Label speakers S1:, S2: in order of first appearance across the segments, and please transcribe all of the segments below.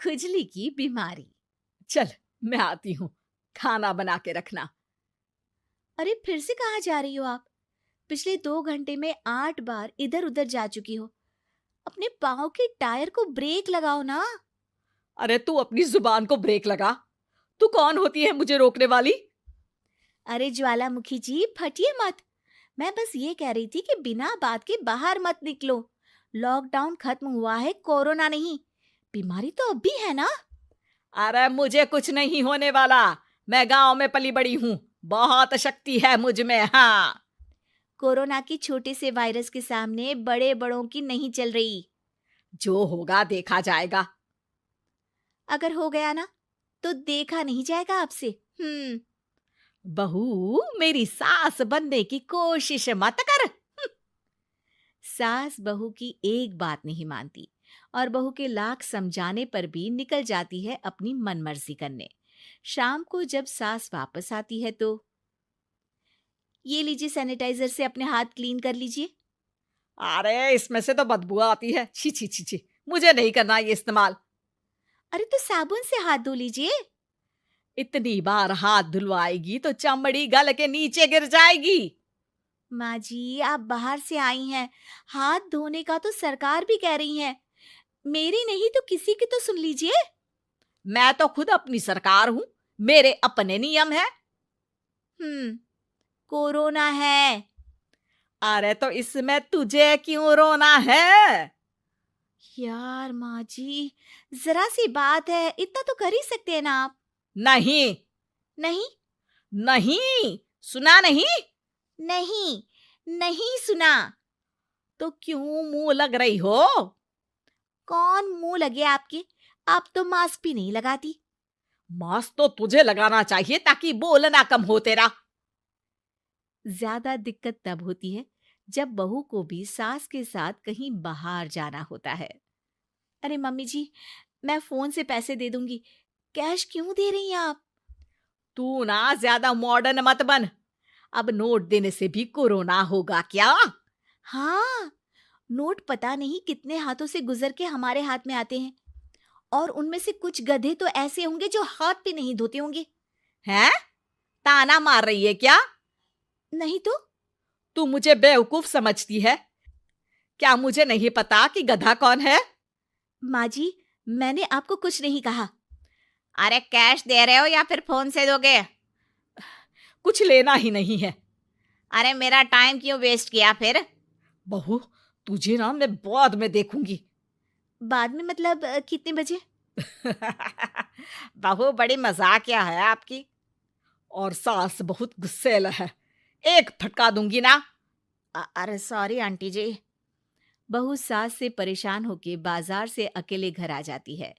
S1: खुजली की बीमारी।
S2: चल, मैं आती हूँ, खाना बना के रखना।
S1: अरे फिर से कहाँ जा रही हो आप? पिछले 2 घंटे में 8 बार इधर उधर जा चुकी हो। अपने पाँव के टायर को ब्रेक लगाओ ना।
S2: अरे तू अपनी जुबान को ब्रेक लगा। तू कौन होती है मुझे रोकने वाली?
S1: अरे ज्वालामुखी जी, फटिए मत। मैं बस ये कह रही थी कि बिना बात के बाहर मत निकलो। लॉकडाउन खत्म हुआ है, कोरोना नहीं। बीमारी तो अब भी है ना।
S2: अरे मुझे कुछ नहीं होने वाला। मैं गांव में पली बड़ी हूँ, बहुत शक्ति है मुझ में। हाँ,
S1: कोरोना की छोटे से वायरस के सामने बड़े बड़ों की नहीं चल रही।
S2: जो होगा देखा जाएगा।
S1: अगर हो गया ना तो देखा नहीं जाएगा आपसे।
S2: बहू, मेरी सास बनने की कोशिश मत कर।
S1: सास बहू की एक बात नहीं मानती और बहू के लाख समझाने पर भी निकल जाती है अपनी मनमर्जी करने। शाम को जब सास वापस आती है तो, ये लीजिए सैनिटाइजर से अपने हाथ क्लीन कर लीजिए।
S2: अरे इसमें से तो बदबू आती है। छी छी छी छी, मुझे नहीं करना ये इस्तेमाल।
S1: अरे तो साबुन से हाथ धो लीजिए।
S2: इतनी बार हाथ धुलवाएगी तो चमड़ी गल के नीचे गिर जाएगी।
S1: माँ जी, आप बाहर से आई हैं, हाथ धोने का तो सरकार भी कह रही है। मेरी नहीं तो किसी की तो सुन लीजिए।
S2: मैं तो खुद अपनी सरकार हूँ, मेरे अपने नियम है।
S1: कोरोना है।
S2: अरे तो इसमें तुझे क्यों रोना है?
S1: यार माँ जी, जरा सी बात है, इतना तो कर ही सकते हैं ना आप।
S2: नहीं,
S1: नहीं,
S2: नहीं, सुना नहीं?
S1: नहीं, नहीं सुना।
S2: तो क्यों मुंह लग रही हो?
S1: कौन मुंह लगे आपके? आप तो मास्क भी नहीं लगाती।
S2: मास्क तो तुझे लगाना चाहिए ताकि बोलना कम हो तेरा।
S1: ज्यादा दिक्कत तब होती है जब बहू को भी सास के साथ कहीं बाहर जाना होता है। अरे मम्मी जी, मैं फोन से पैसे दे दूंगी, कैश क्यों दे रही हैं आप?
S2: तू ना ज्यादा मॉडर्न मत बन। अब नोट देने से भी कोरोना होगा क्या?
S1: हाँ, नोट पता नहीं कितने हाथों से गुजर के हमारे हाथ में आते हैं, और उनमें से कुछ गधे तो ऐसे होंगे जो हाथ भी नहीं धोते होंगे।
S2: हैं? ताना मार रही है क्या?
S1: नहीं तो।
S2: तू मुझे बेवकूफ समझती है? क्या मुझे नहीं पता कि गधा कौन है?
S1: माँ जी, मैंने आपको कुछ नहीं कहा।
S2: अरे कैश दे रहे हो या फिर फोन से दोगे? कुछ लेना ही नहीं है।
S1: अरे मेरा टाइम क्यों वेस्ट किया फिर?
S2: बहू, तुझे ना मैं बाद में देखूंगी।
S1: बाद में मतलब कितने बजे?
S2: बहू बड़ी मजाकिया है आपकी। और सास बहुत गुस्सेल है, एक फटका दूंगी ना।
S1: अरे सॉरी आंटी जी। बहू सास से परेशान होके बाजार से अकेले घर आ जाती है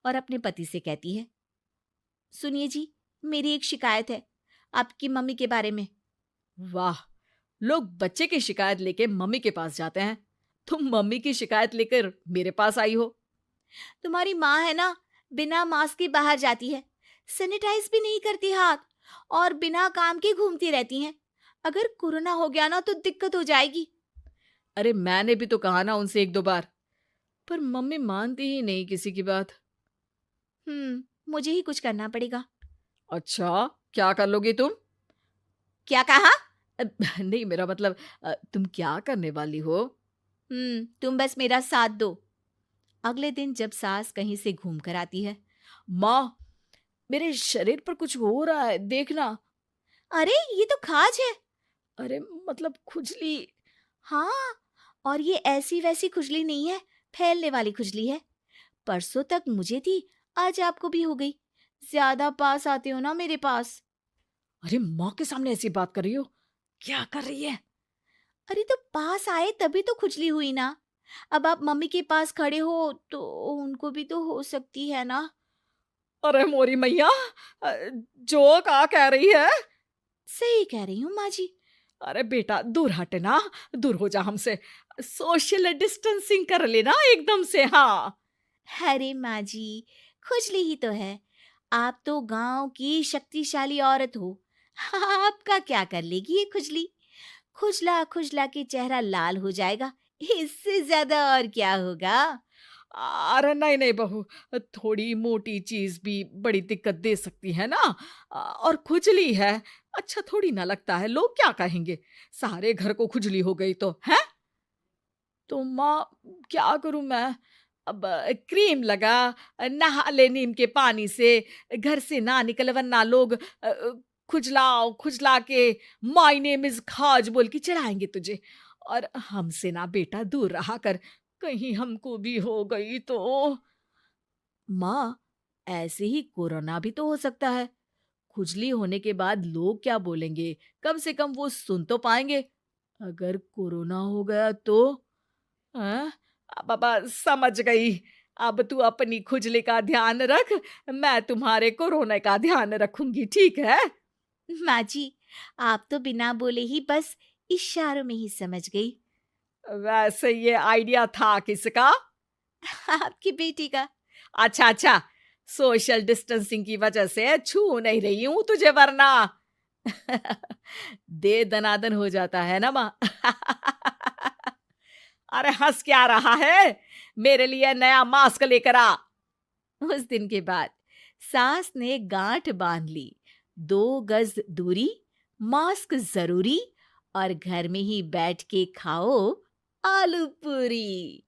S1: और अपने पति से कहती है, सुनिए जी, मेरी एक शिकायत है आपकी मम्मी के बारे में।
S2: वाह, लोग बच्चे की शिकायत लेके मम्मी के पास जाते हैं, तुम मम्मी की शिकायत लेकर मेरे पास आई हो।
S1: तुम्हारी माँ है ना, बिना मास्क के बाहर जाती है, सैनिटाइज भी नहीं करती हाथ, और बिना काम के घूमती रहती हैं। अगर कोरोना हो गया ना तो दिक्कत हो जाएगी।
S2: अरे मैंने भी तो कहा ना उनसे एक दो बार, पर मम्मी मानती ही नहीं किसी की बात।
S1: मुझे ही कुछ करना पड़ेगा।
S2: अच्छा, क्या कर लोगी तुम?
S1: क्या कहा?
S2: नहीं, मेरा मतलब तुम क्या करने वाली हो?
S1: तुम बस मेरा साथ दो। अगले दिन जब सास कहीं से घूम कर आती है,
S2: माँ, मेरे शरीर पर कुछ हो रहा है, देखना।
S1: अरे ये तो खाज है।
S2: अरे मतलब खुजली।
S1: हाँ, और ये ऐसी वैसी खुजली नहीं है, फैलने वाली खुजली है। परसों तक मुझे थी, आज आपको भी हो गई। ज्यादा पास आते हो ना मेरे पास।
S2: अरे माँ के सामने ऐसी बात कर रही हो? क्या कर रही है?
S1: अरे तो पास आए तभी तो खुजली हुई ना। अब आप मम्मी के पास खड़े हो तो उनको भी तो हो सकती है ना।
S2: अरे मोरी मैया, जो का कह रही है?
S1: सही कह रही हूँ माँ जी।
S2: अरे बेटा, दूर हट ना, दूर हो जा हमसे। सोशल डिस्टेंसिंग कर लेना एकदम से। हाँ,
S1: अरे माँ जी, खुजली ही तो है। आप तो गांव की शक्तिशाली औरत हो, आपका क्या कर लेगी ये खुजली? खुजला खुजला के चेहरा लाल हो जाएगा, इससे ज्यादा और क्या होगा?
S2: अरे नहीं नहीं बहू, थोड़ी मोटी चीज भी बड़ी दिक्कत दे सकती है ना। और खुजली है, अच्छा थोड़ी ना लगता है, लोग क्या कहेंगे, सारे घर को खुजली हो गई तो है। तो माँ, क्या करूं मैं? अब क्रीम लगा, नहा ले नीम के पानी से, घर से ना निकल वरना लोग खुजलाओ खुजला के माय नेम इज खाज बोल के चढ़ाएंगे तुझे। और हमसे ना बेटा दूर रहा कर, कहीं हमको भी हो गई तो। माँ, ऐसे ही कोरोना भी तो हो सकता है। खुजली होने के बाद लोग क्या बोलेंगे, कम से कम वो सुन तो पाएंगे। अगर कोरोना हो गया तो? हाँ, बाबा समझ गई। अब तू अपनी खुजली का ध्यान रख, मैं तुम्हारे कोरोना का ध्यान रखूंगी, ठीक है?
S1: माँ जी, आप तो बिना बोले ही बस इशारों में ही समझ गई।
S2: वैसे ये आइडिया था किसका?
S1: आपकी बेटी का।
S2: अच्छा अच्छा, सोशल डिस्टेंसिंग की वजह से छू नहीं रही हूं तुझे वरना। दे दनादन हो जाता है ना माँ। अरे हंस क्या रहा है, मेरे लिए नया मास्क लेकर आ।
S1: उस दिन के बाद सास ने गांठ बांध ली। 2 गज दूरी, मास्क जरूरी, और घर में ही बैठ के खाओ आलू पूरी।